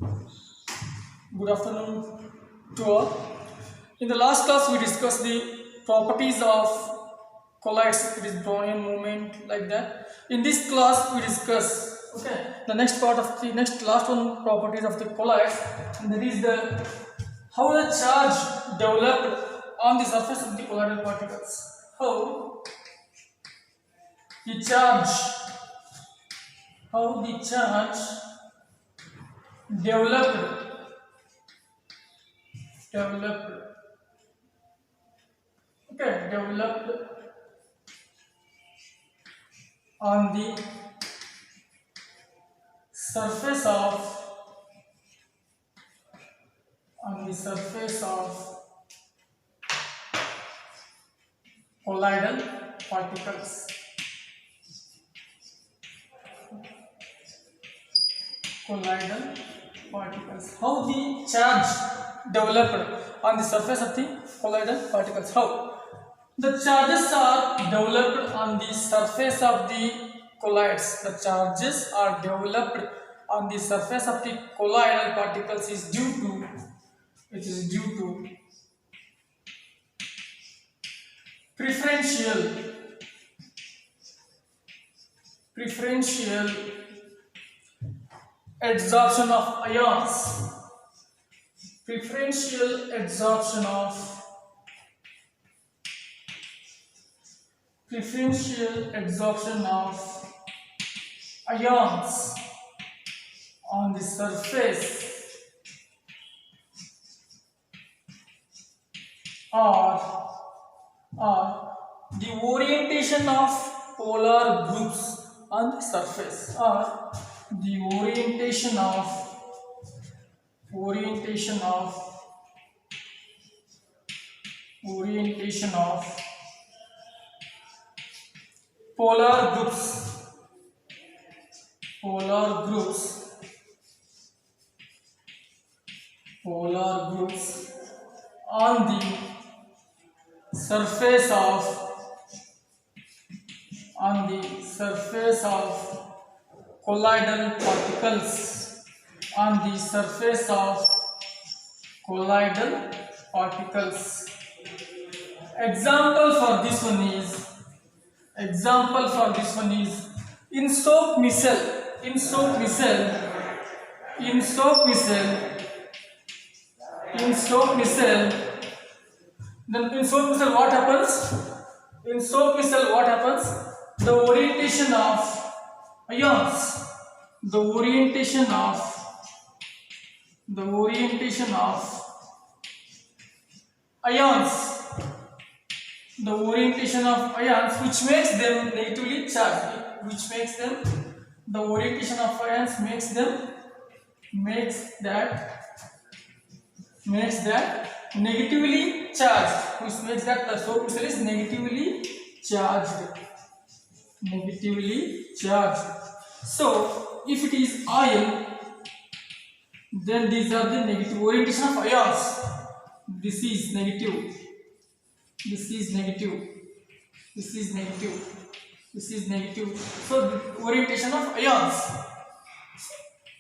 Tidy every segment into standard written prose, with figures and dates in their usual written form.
Good afternoon to all. In the last class, we discussed the properties of colloids, it is Brownian movement, like that. In this class, we discuss the next part of the next last one properties of the colloids, and that is the how the charge developed on the surface of the colloidal particles. How the charge, how the charge developed developed developed on the surface of colloidal particles. Colloidal particles. How the charge developed on the surface of the colloidal particles? How the charges are developed on the surface of the colloids. The charges are developed on the surface of the colloidal particles is due to preferential adsorption of ions. Preferential adsorption of ions on the surface or the orientation of polar groups on the surface, or the orientation of polar groups on the surface of colloidal particles. Example for this one is in soap missile. Then in soap missile what happens? The orientation of ions, the orientation of ions which makes them negatively charged, the orientation of ions makes that negatively charged, which makes that the soap missile is negatively charged. So if it is oil, then these are the negative orientation of ions. This is negative. So the orientation of ions.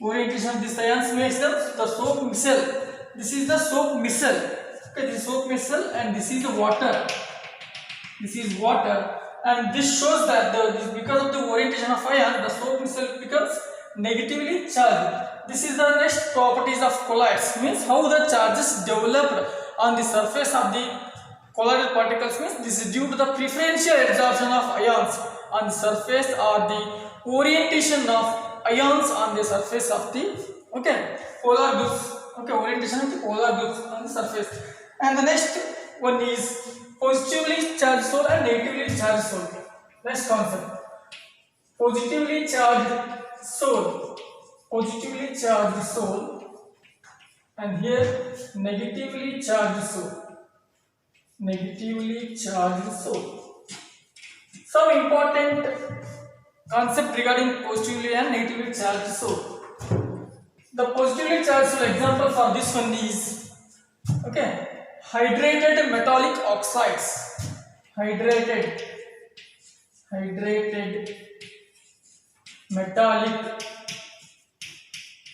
Orientation of these ions makes them the soap missile. This is the soap missile. This is soap missile, and this is the water. And this shows that because of the orientation of ion, the soap missile becomes negatively charged. This is the next properties of colloids. Means how the charges developed on the surface of the colloidal particles. Means this is due to the preferential adsorption of ions on the surface, or the orientation of ions on the surface of the polar groups. Orientation of the polar groups on the surface. And the next one is positively charged soul and negatively charged soul. Next concept. Positively charged soul, and here negatively charged soul. Some important concept regarding positively and negatively charged soul. The positively charged soul example for this one is hydrated metallic oxides. Hydrated metallic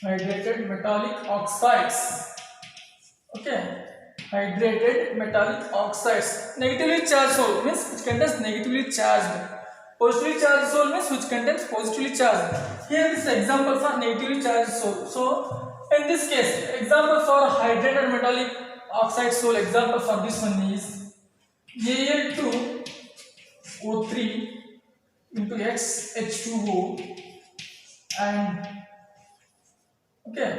hydrated metallic oxides. Okay, hydrated metallic oxides. Negatively charged soul means which contains negatively charged. Positively charged soul means which contains positively charged. Here this is example for negatively charged soul. So in this case, example for hydrated metallic oxide soul, example for this one is Al2O3 into XH2O and okay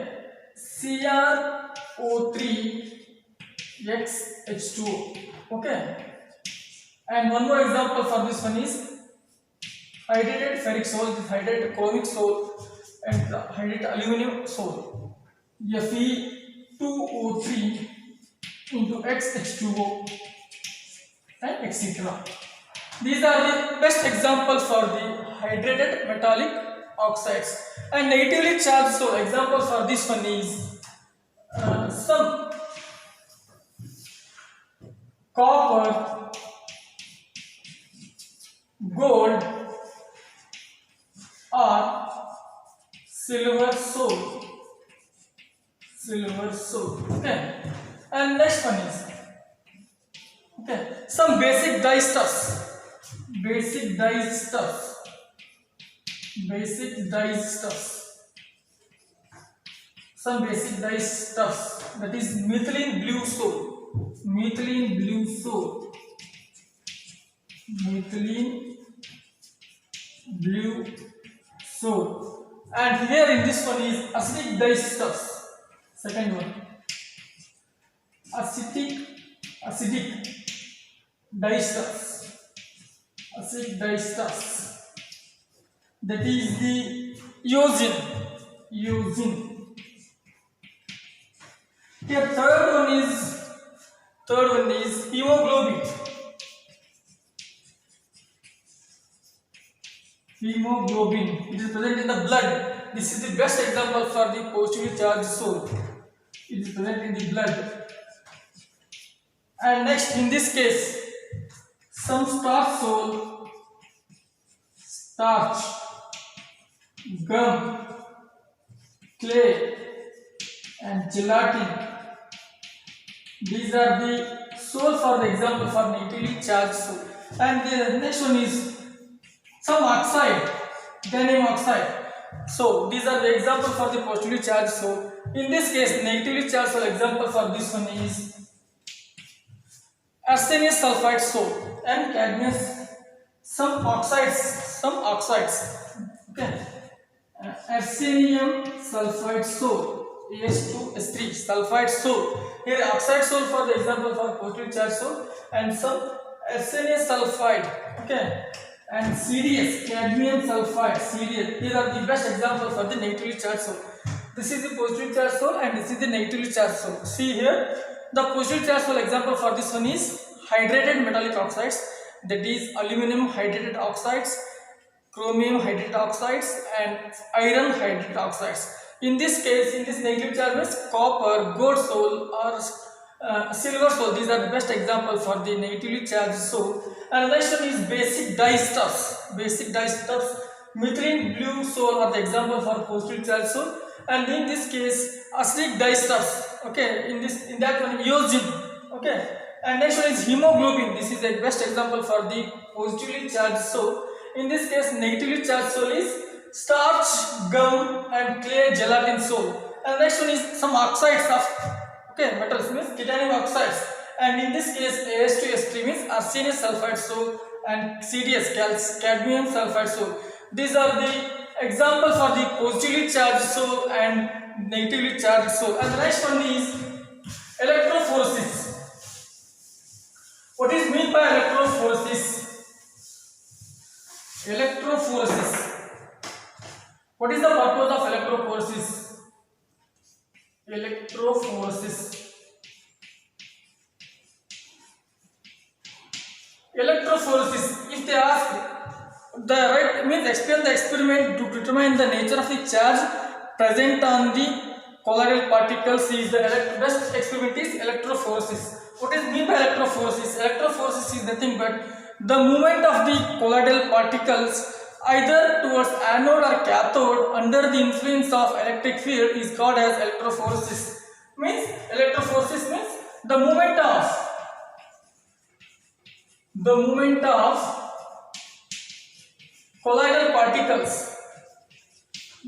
CrO3XH2O. Okay, and one more example for this one is hydrated ferric soul, hydrated chromic soul and hydrated aluminum soul, Fe2O3 into XH2O and etc. These are the best examples for the hydrated metallic oxides. And negatively charged soul, example for this one is some copper, gold or silver soul. Okay, and next one is okay some basic dyestuffs. Some basic dyestuffs, that is methylene blue soul, and here in this one is acidic dyestuffs. Second one, acidic dyestuffs, that is the eosin. Here third one is hemoglobin. It is present in the blood. This is the best example for the positively charged soul. It is present in the blood. And next, in this case, some starch soul, gum, clay and gelatin. These are the soul for the example for negatively charged soul. And the next one is some oxide, gallium oxide. So these are the example for the positively charged soul. In this case, negatively charged soul, example for this one is arsenious sulfide soul and cadmium. Some oxides. Okay, arsenium sulfide soul, As2S3 sulfide soul. Here oxide soul for the example for positively charged soul, and some arsenious sulfide. Okay, and CDS, cadmium sulfide, CDS. These are the best example for the negatively charged soul. This is the positively charged soul and this is the negatively charged soul. See here, the positively charged soul example for this one is hydrated metallic oxides, that is aluminum hydrated oxides, chromium hydrated oxides and iron hydrated oxides. In this case, in this negative charges, copper, gold soul or silver soul. These are the best example for the negatively charged soul. And next one is basic dyestuffs. Methylene blue soul are the example for positively charged soul. And in this case, acidic dyestuffs. Okay, in that one eosin. Okay, and next one is hemoglobin. This is the best example for the positively charged soul. In this case, negatively charged soul is starch, gum and clay gelatin soul. And next one is some oxides of metals, means titanium oxides. And in this case, As2S3 means arsenious sulfide soul and CDS, cadmium sulfide soul. These are the example for the positively charged soul and negatively charged soul. And the next one is electrophoresis. What is meant by electrophoresis? What is the purpose of electrophoresis? Electrophoresis, if they ask the right means explain the experiment to determine the nature of the charge present on the colloidal particles, is the best experiment is electrophoresis. What is meant by electrophoresis? Electrophoresis is nothing but the movement of the colloidal particles either towards anode or cathode under the influence of electric field is called as electrophoresis. Means electrophoresis means the movement of colloidal particles.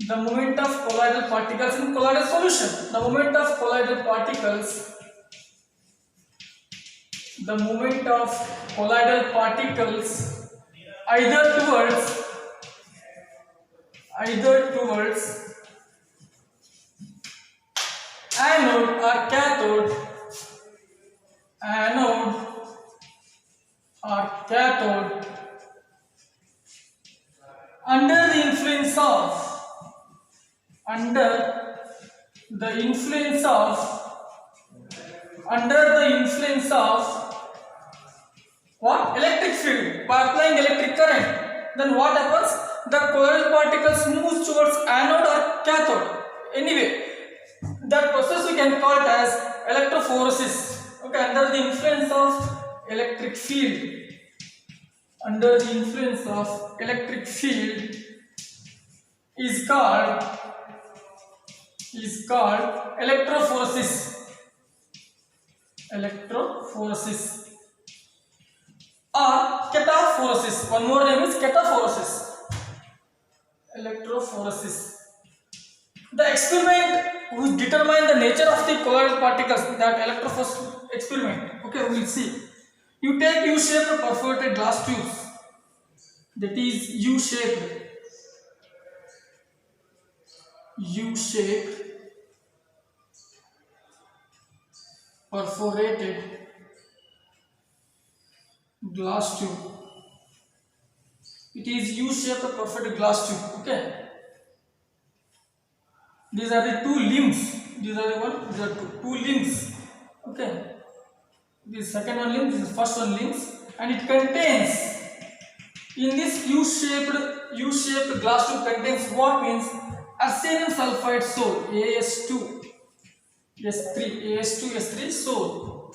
The movement of colloidal particles in colloidal solution. The movement of colloidal particles. The movement of colloidal particles either towards anode or cathode, under the influence of what? Electric field. By applying electric current, then what happens? The colloidal particles move towards anode or cathode. Anyway, that process we can call it as electrophoresis. Okay, under the influence of electric field. Under the influence of electric field is called electrophoresis. Or cataphoresis. One more name is cataphoresis. Electrophoresis. The experiment will determine the nature of the colloidal particles. That electrophoresis experiment. Okay, we will see. You take U-shaped perforated glass tubes. That is U-shaped perforated glass tube. It is U-shaped perforated glass tube. Okay. These are the two limbs. These are two limbs. Okay. This second one limb, this is first one limbs, and it contains, in this U-shaped glass tube contains what? Means arsenium sulfide sol, AS2S3 sol,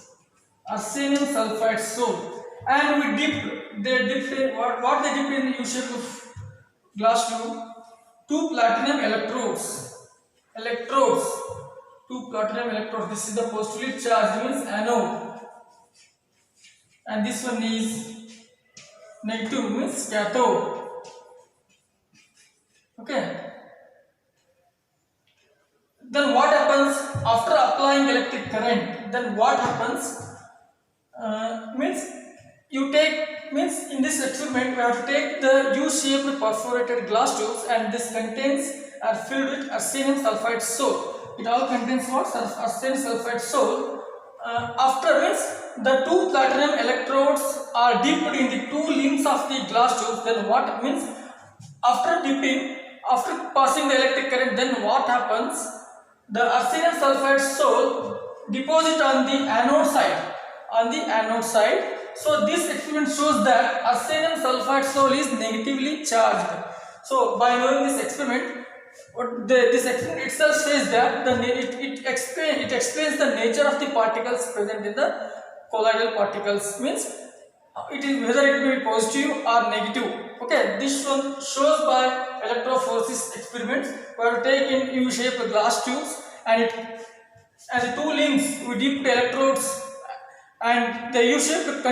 arsenium sulfide sol, and they dipped in what they dipped in the U-shaped glass tube? Two platinum electrodes. Two platinum electrodes. This is the positively charged, means anode. And this one is negative, means cathode. Okay. Then what happens after applying electric current? Then what happens? Means in this experiment we have to take the U-shaped perforated glass tubes, and this are filled with arsenium sulfide sol. It all contains what? Arsenium sulfide sol. After means the two platinum electrodes are dipped in the two limbs of the glass tubes. Then what means? After passing the electric current, then what happens? The arsenium sulfide sol deposit on the anode side. So this experiment shows that arsenium sulfide sol is negatively charged. So by knowing this experiment, this experiment itself says that it explains the nature of the particles present in the colloidal particles. Means it is whether it may be positive or negative. Okay, this one shows by electrophoresis experiments. We have taken U-shaped glass tubes, and the two limbs we dip the electrodes, and the U-shaped the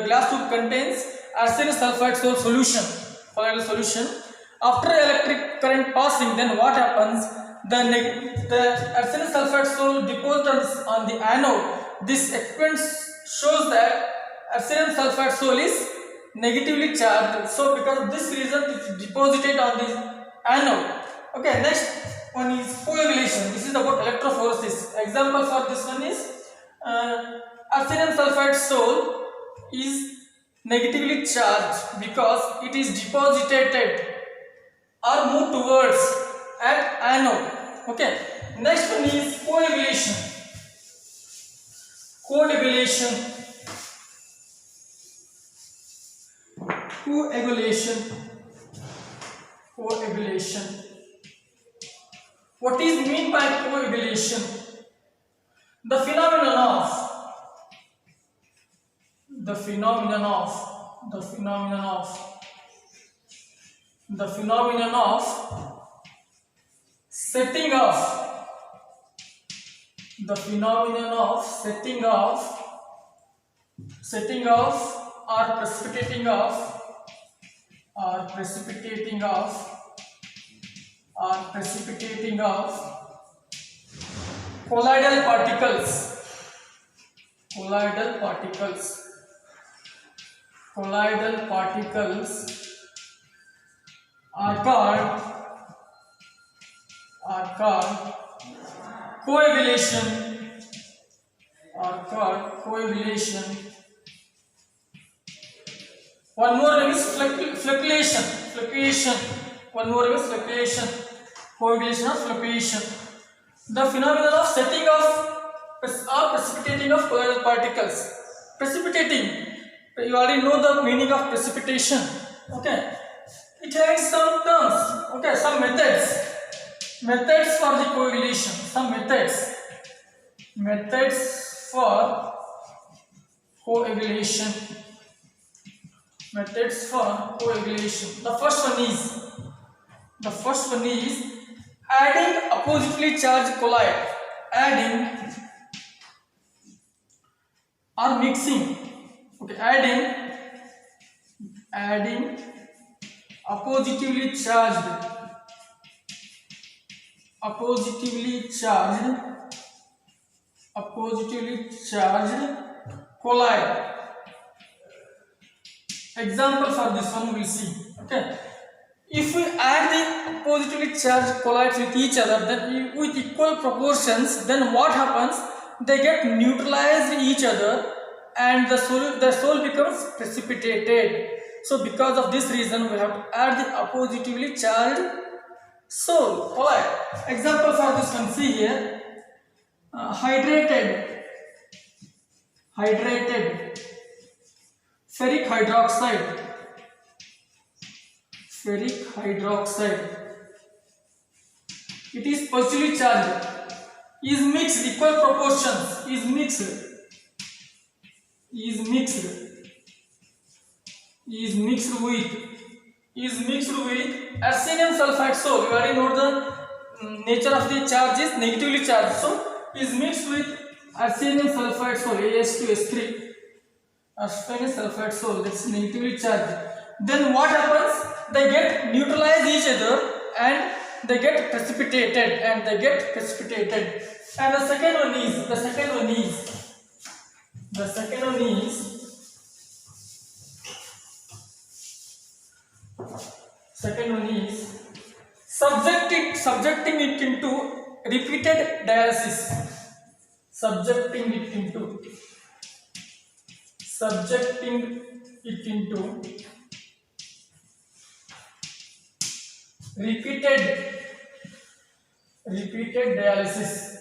glass tube contains arsenium sulfide sol solution, colloidal solution. After electric current passing, then what happens? The arsenium sulfide sol deposits on the anode. This experiment shows that arsenium sulfide sol is negatively charged. So because of this reason, it is deposited on the anode. Okay, next one is coagulation. This is about electrophoresis. Example for this one is arsenium sulfide sol is negatively charged because it is deposited or moved towards at anode. Okay. Next one is coagulation. What is meant by coagulation? The phenomenon of the phenomenon of setting off, the phenomenon of setting off or precipitating off colloidal particles are called coagulation. One more name is flocculation. One more name is flocculation. Coagulation or flocculation. The phenomenon of setting off or precipitating of colloidal particles. Precipitating. You already know the meaning of precipitation. Okay. It has some terms. Okay. Some methods. Methods for the coagulation. Some methods. Methods for coagulation. Methods for coagulation. The first one is adding oppositely charged colloid. Adding or mixing. Okay, adding oppositively charged colloid. Example for this one we will see. Okay, if we add the positively charged colloids with each other, then with equal proportions, then what happens? They get neutralized each other, and the sol becomes precipitated. So because of this reason, we have to add the positively charged colloid. Example for this one, see here, hydrated ferric hydroxide. It is positively charged. Is mixed equal proportions. Is mixed with arsenium sulfide. So you already know the nature of the charge is negatively charged. So is mixed with arsenium sulfide salt, As2S3. Arsenium sulfide salt, that's negatively charged. Then what happens? They get neutralized each other and they get precipitated. And the second one is subjecting it into repeated dialysis. Subjecting it into repeated dialysis.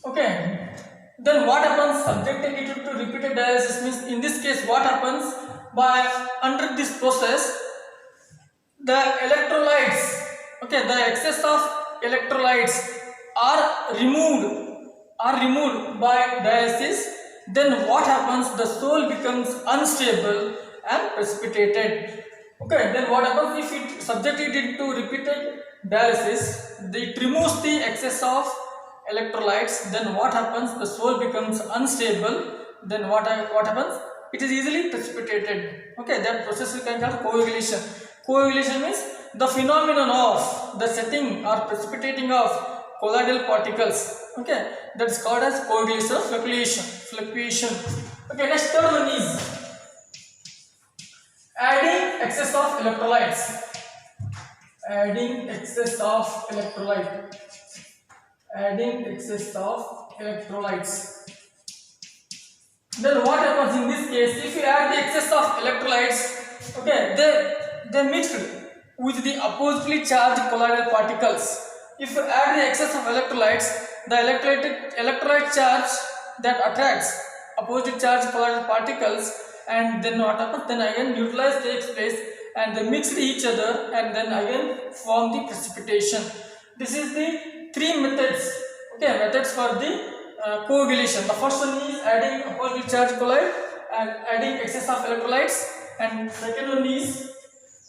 Okay, then what happens? Subjecting it to repeated dialysis means, in this case, what happens? By under this process, the electrolytes, okay, the excess of electrolytes are removed by dialysis. Then what happens? The sol becomes unstable and precipitated. Okay, then what happens if it subjected into repeated dialysis? It removes the excess of electrolytes. Then what happens? The sol becomes unstable. Then what happens? It is easily precipitated. Okay, that process we can call coagulation. Coagulation means the phenomenon of the setting or precipitating of colloidal particles. Okay, that is called as coagulation or flocculation. Okay, next third one is adding excess of electrolytes. Then what happens in this case? If you add the excess of electrolytes, okay, they mixed with the oppositely charged colloidal particles. If you add the excess of electrolytes, the electrolyte charge that attracts opposite charged colloidal particles, and then what happens? Then again neutralize takes place and they mix each other and then again form the precipitation. This is the three methods. Okay, methods for the coagulation. The first one is adding a positive charge colloid and adding excess of electrolytes, and second one is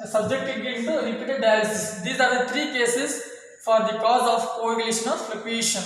subjecting it to repeated dialysis. These are the three cases for the cause of coagulation or fluctuation.